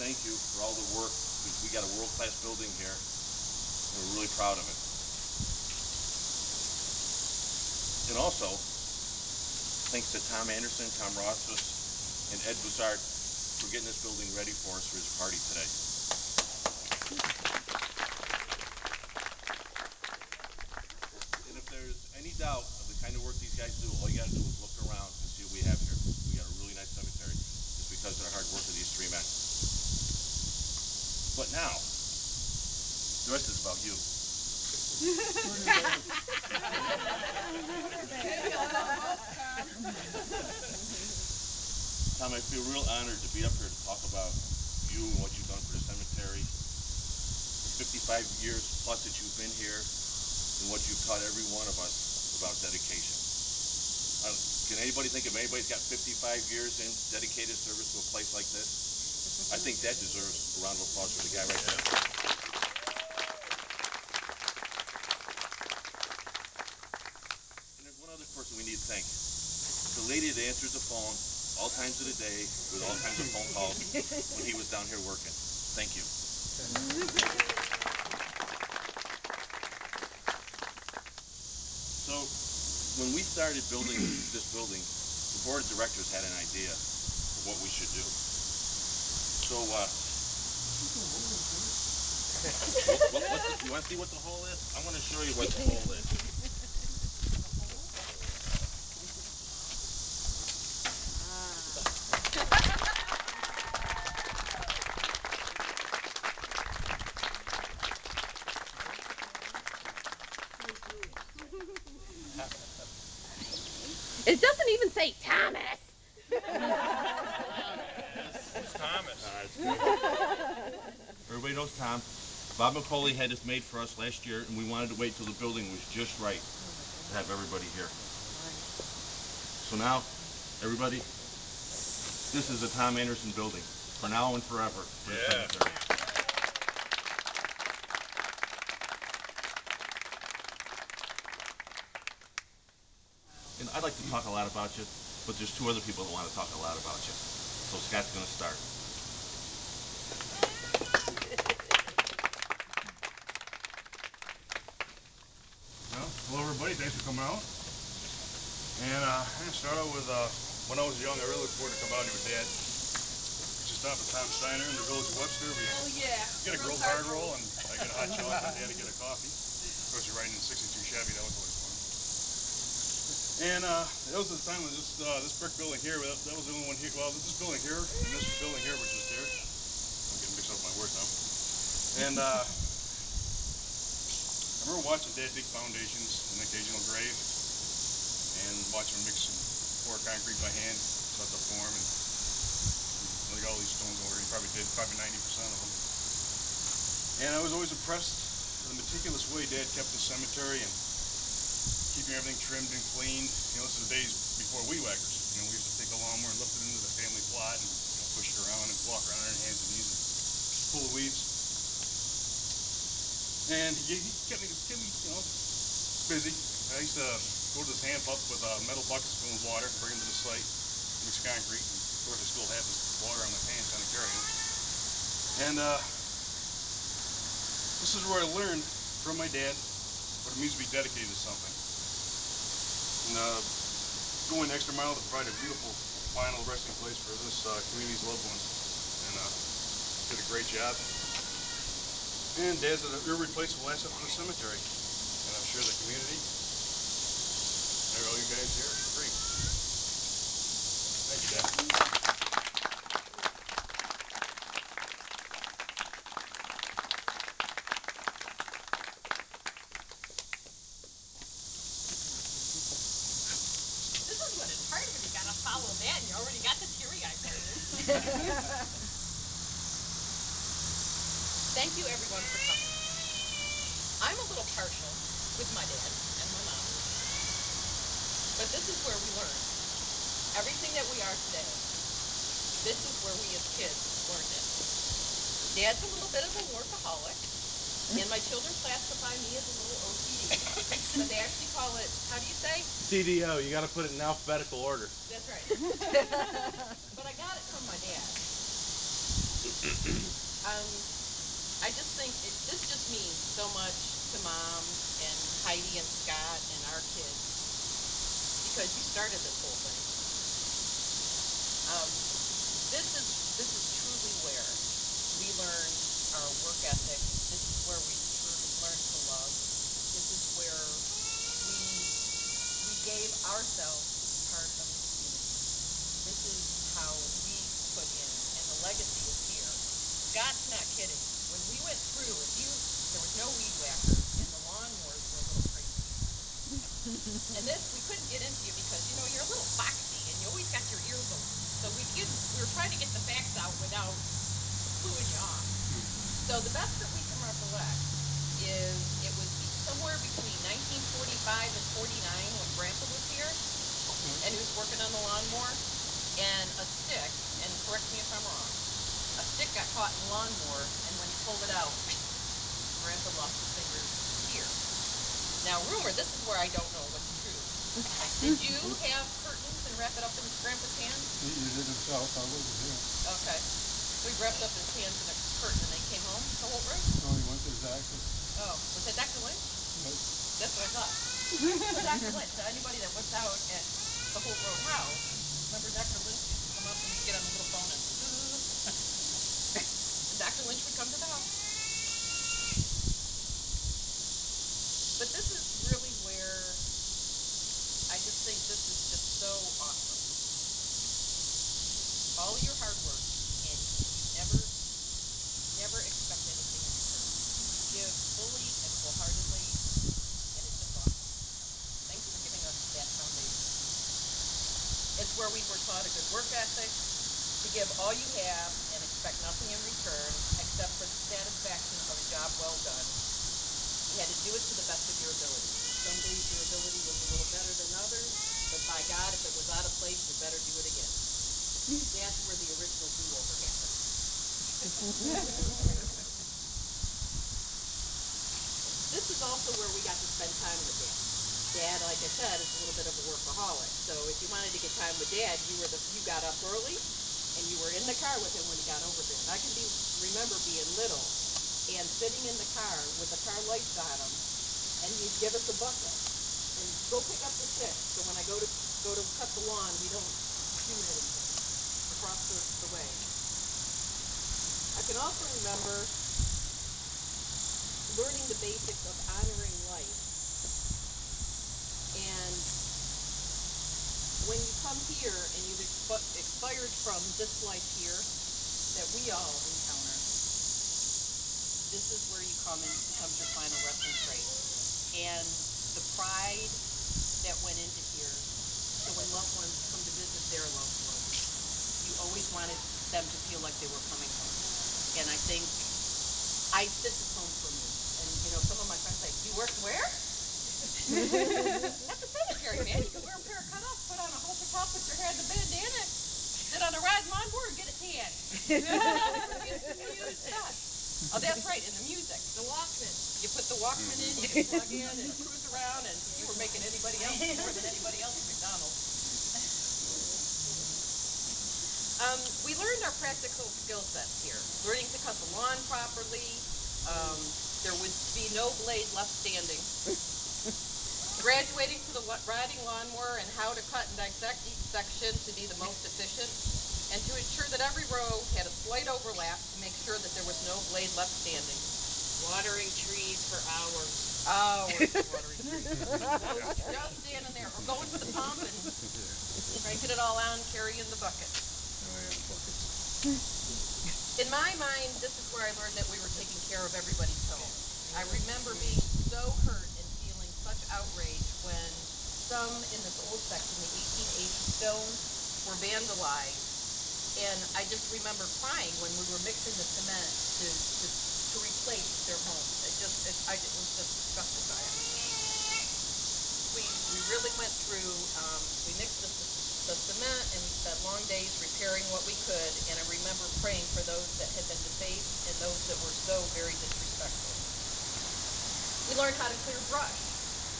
thank you for all the work, because we got a world-class building here, and we're really proud of it. And also, thanks to Tom Anderson, Tom Rothfuss, and Ed Bussard for getting this building ready for us for his party today. And if there's any doubt of the kind of work these guys do, all you gotta do is look around and see what we have here. We got a really nice cemetery. It's because of the hard work of these three men. But now, the rest is about you. Tom, I feel real honored to be up here to talk about you and what you've done for the cemetery, the 55 years plus that you've been here, and what you've taught every one of us about dedication. Can anybody think of anybody's got 55 years in dedicated service to a place like this? I think that deserves a round of applause for the guy right there. And there's one other person we need to thank. The lady that answers the phone all times of the day with all kinds of phone calls when he was down here working. Thank you. So, when we started building this building, the board of directors had an idea of what we should do. So, you want to see what the hole is? I want to show you what the hole is. It doesn't even say Thomas. It's Thomas. Everybody knows Tom. Bob McCauley had this made for us last year, and we wanted to wait till the building was just right to have everybody here. So now, everybody, this is the Tom Anderson building, for now and forever. For the cemetery. And I'd like to talk a lot about you, but there's two other people that want to talk a lot about you. So Scott's going to start. Well, hello everybody, thanks for coming out. And I'm going to start out with, when I was young, I really looked forward to come out here with Dad. Just stop at Tom Steiner in the village of Webster. We get a grilled hard roll, and I get a hot chocolate, and Dad to get a coffee. Of course, you're riding in 62 Chevy, that was always fun. And that was the time when this brick building here, that was the only one here. Well, this building here, and this building here were just here. I'm getting mixed up with my words now. And I remember watching Dad dig foundations, an occasional grave, and watching him mix and pour concrete by hand, set the form, and like all these stones over here, he probably did 90% of them. And I was always impressed with the meticulous way Dad kept the cemetery and keeping everything trimmed and cleaned. You know, this is the days before weed whackers. You know, we used to take a lawnmower and lift it into the family plot and push it around and walk around on our hands and knees and full of weeds. And he kept me, you know, busy. I used to go to this hand pump with metal buckets filled with water, bring them to the site, mix concrete. And of course, I still have this water on my pants trying to carry it. And this is where I learned from my dad what it means to be dedicated to something. And going the extra mile to provide a beautiful final resting place for this community's loved ones. And did a great job. And Dad's an irreplaceable asset for the cemetery. And I'm sure the community, and all you guys here, agree. Thank you, Dad. This is when it's hard when you gotta follow that and you already got the teary-eyed version. Thank you everyone for coming. I'm a little partial with my dad and my mom, but this is where we learn. Everything that we are today, this is where we as kids learned it. Dad's a little bit of a workaholic, and my children classify me as a little OCD, but they actually call it, how do you say? CDO, you gotta put it in alphabetical order. That's right. But I got it from my dad. Um, I just think this just means so much to Mom and Heidi and Scott and our kids because you started this whole thing. Um, this is truly where we learn our work ethic. This is where we learn to love. This is where we we gave ourselves to be part of the community. This is how we put in, and the legacy is here. Scott's not kidding. When we went through, if you there was no weed whacker, and the lawnmowers were a little crazy. And this we couldn't get into you because you're a little foxy and you always got your ears open. So we were trying to get the facts out without cluing you off. So the best that we can recollect is it was somewhere between 1945 and 49 when Grandpa was here, and he was working on the lawnmower, and a stick, and correct me if I'm wrong, a stick got caught in the lawnmower, and when he pulled it out, Grandpa lost his fingers here. Now, rumor, this is where I don't know what's true. Did you have curtains and wrap it up in Grandpa's hands? He did it himself. I wasn't here. Okay. So he wrapped up his hands in a curtain and they came home to Holt Road? No, he went to his doctor. Oh, was that Dr. Lynch? Yes. That's what I thought. So Dr. Lynch, anybody that was out at the Holt Road house, remember Dr. Lynch used to come up and he'd get on the little phone and and Dr. Lynch would come to the house. But this is really where I just think this is just so awesome. All of your hard work, and you never expect anything in return. You give fully and wholeheartedly, and it's just awesome. Thanks for giving us that foundation. It's where we were taught a good work ethic, to give all you have and expect nothing in return except for the satisfaction of a job well done. You had to do it to the best of your ability. Some days your ability was a little better than others, but by God, if it was out of place, you better do it again. That's where the original do-over happened. This is also where we got to spend time with Dad. Dad, like I said, is a little bit of a workaholic. So if you wanted to get time with Dad, you got up early and you were in the car with him when he got over here. And I can remember being little and sitting in the car with the car lights on him, and he'd give us a bucket and go pick up the sticks. So when I go to cut the lawn, we don't shoot anything across the way. I can also remember learning the basics of honoring life. And when you come here and you've expired from this life here that we all encounter, this is where you come and it becomes your final resting place. And the pride that went into here, so when loved ones come to visit their loved ones, you always wanted them to feel like they were coming home. And I think this is home for me. And some of my friends say, "You work where?" At the cemetery, man. You can wear a pair of cutoffs, put on a halter top, put your hair in the bandana, sit on a riding lawnmower, and get a tan. It's the smooth stuff. Oh, that's right. And the music, the Walkman. You put the Walkman in, you can plug in and cruise around, and you were making anybody else more than anybody else at McDonald's. We learned our practical skill sets here. Learning to cut the lawn properly. There would be no blade left standing. Graduating to the riding lawnmower and how to cut and dissect each section to be the most efficient, and to ensure that every row had a slight overlap to make sure that there was no blade left standing. Watering trees for hours. Hours of watering trees. Just standing there, or going to the pump and cranking it all on, carrying the bucket. In my mind, this is where I learned that we were taking care of everybody's home. I remember being so hurt and feeling such outrage when some in this old section, the 1880 stones, were vandalized. And I just remember crying when we were mixing the cement to replace their homes. It was just disgusting by it. We really went through, we mixed the cement, and we spent long days repairing what we could, and I remember praying for those that had been defaced and those that were so very disrespectful. We learned how to clear brush.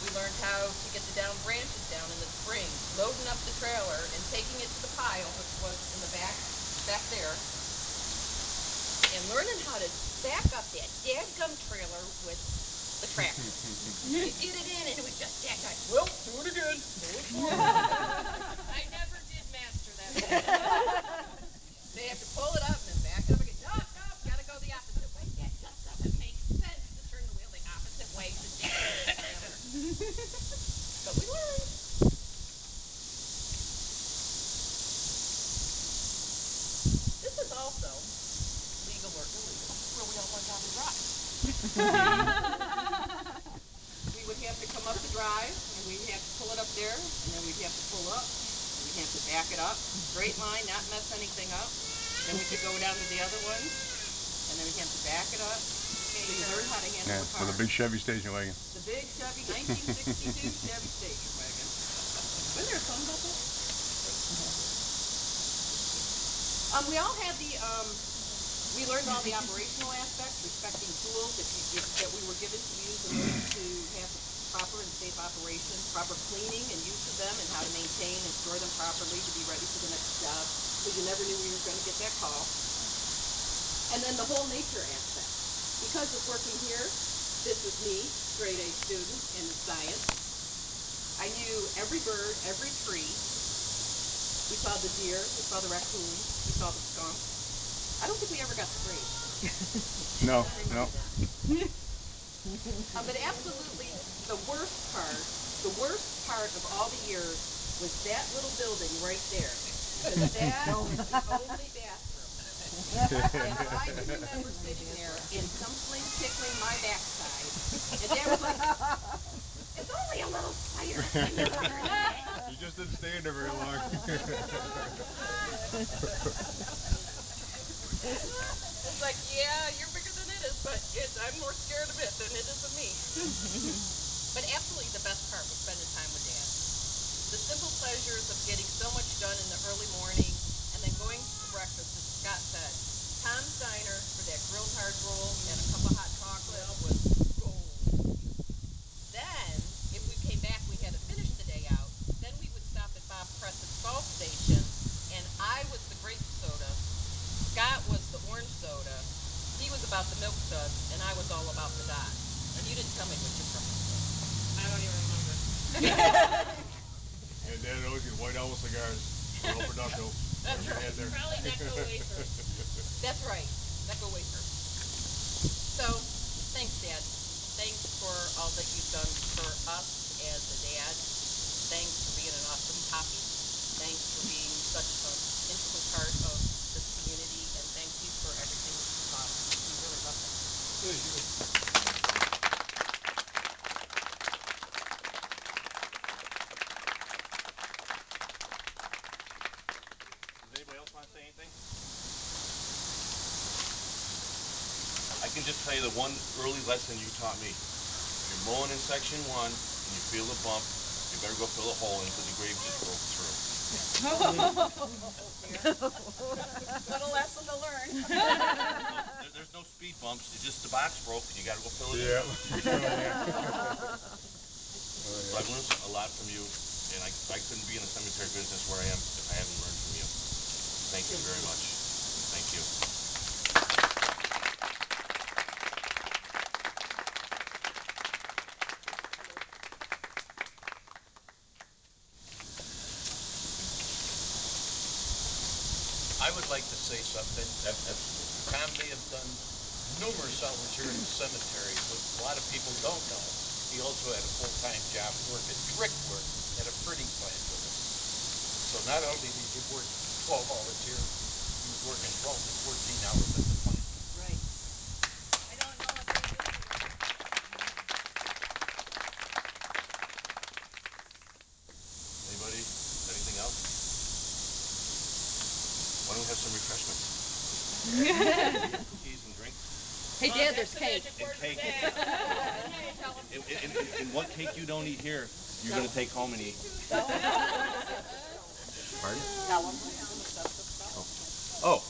We learned how to get the down branches down in the spring, loading up the trailer and taking it to the pile, which was in the back there, back up that dadgum trailer with the tractor. You get it in and it was just that night. Well, do it again. I never did master that. They have to pull it up and then back it up again. No, gotta go the opposite way. That just doesn't make sense to turn the wheel the opposite way to dig the trailer. But we learned. This is also legal or illegal, where we all learned how to drive. We would have to come up the drive, and we'd have to pull it up there, and then we'd have to pull up, and we'd have to back it up, straight line, not mess anything up. Then we could go down to the other one, and then we'd have to back it up. So you learn how to handle a car. With a big Chevy station wagon. The big Chevy, 1962 Chevy station wagon. Wasn't there a song about that? We all had we learned all the operational aspects, respecting tools that we were given to use in order to have proper and safe operation, proper cleaning and use of them, and how to maintain and store them properly to be ready for the next job, because you never knew we were going to get that call. And then the whole nature aspect. Because of working here, this was me, straight A student in science. I knew every bird, every tree. We saw the deer, we saw the raccoon, we saw the skunk. I don't think we ever got sprayed. No. But absolutely the worst part of all the years was that little building right there. Because that was the only bathroom. And I can remember sitting there and something tickling my backside. And Dad was like, it's only a little spider. You just didn't stay in there very long. It's like, yeah, you're bigger than it is, but I'm more scared of it than it is of me. But absolutely the best part was spending time with Dad. The simple pleasures of getting so much done in the early morning and then going to breakfast, as Scott said. Tom's Diner for that grilled hard roll and a cup of hot chocolate was gold. Then, if we came back, we had to finish the day out. Then we would stop at Bob Crescent's salt station, and I was the grape soda. Scott was the orange soda. He was about the milk duds, and I was all about the dots. And you didn't tell me what your preference was. I don't even remember. And Dad always get White Owl cigars. Real productive. That's right. Probably Necco wafers. That's right. Necco wafers. So, thanks, Dad. Thanks for all that you've done for us as a dad. Thanks for being an awesome poppy. Thanks for being such an integral part of this community. And thank you for everything that you taught us. We really love it. Does anybody else want to say anything? I can just tell you the one early lesson you taught me. If you're mowing in section 1 and you feel a bump, you better go fill a hole in because the grave just broke through. What a lesson to learn. There's no speed bumps. It's just the box broke and you got to go fill it in. Yeah. So I've learned a lot from you, and I couldn't be in the cemetery business where I am if I hadn't learned from you. Thank you very much. Thank you. I would like to say something. Tom may have done numerous hours here in the cemetery, but a lot of people don't know. He also had a full-time job working brick work at a printing plant with us. So not only did he work 12 hours here, he was working 12 to 14 hours at the plant. Right. I don't know if they do. Anybody? Anything else? Why don't we have some refreshments? Cookies and drinks. Hey, Dad, there's cake. And cake. And what cake you don't eat here, you're going to take home and eat. Pardon? Oh.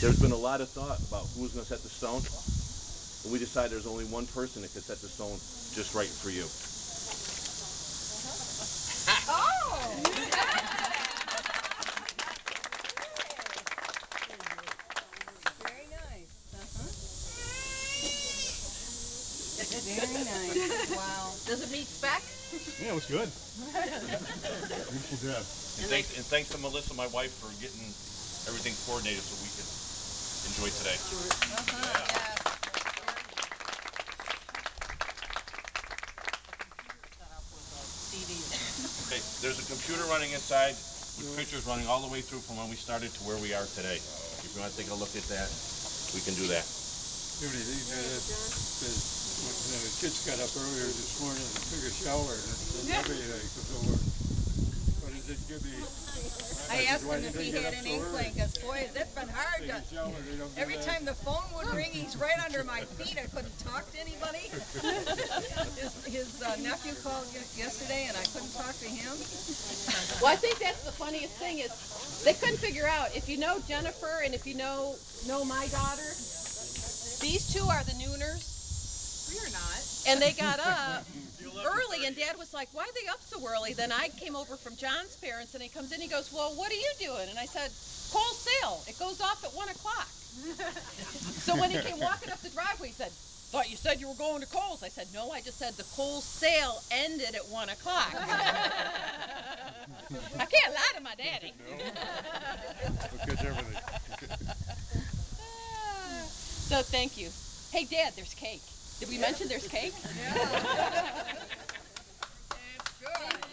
There's been a lot of thought about who was going to set the stone. And we decided there's only one person that could set the stone just right for you. Very nice. Wow. Does it meet spec? Yeah, it was good. Beautiful job. And thanks to Melissa, my wife, for getting everything coordinated so we could enjoy today. Okay, there's a computer running inside with pictures running all the way through from when we started to where we are today. If you want to take a look at that, we can do that. Judy, when the kids got up earlier this morning and took a shower, and the levy was over. But it didn't give me. I asked him if he had an inkling, because boy, has it been hard. Every time the phone would ring, he's right under my feet. I couldn't talk to anybody. His nephew called yesterday, and I couldn't talk to him. Well, I think that's the funniest thing is they couldn't figure out, if you know Jennifer and if you know my daughter, these two are the Nooners. We are not. And they got up early, and Dad was like, why are they up so early? Then I came over from John's parents, and he comes in, he goes, well, what are you doing? And I said, Cole's sale. It goes off at 1 o'clock. So when he came walking up the driveway, he said, thought you said you were going to Cole's. I said, no, I just said the Cole's sale ended at 1 o'clock. I can't lie to my daddy. We'll catch everything. So thank you. Hey, Dad, there's cake. Did we mention there's cake? Yeah. It's good.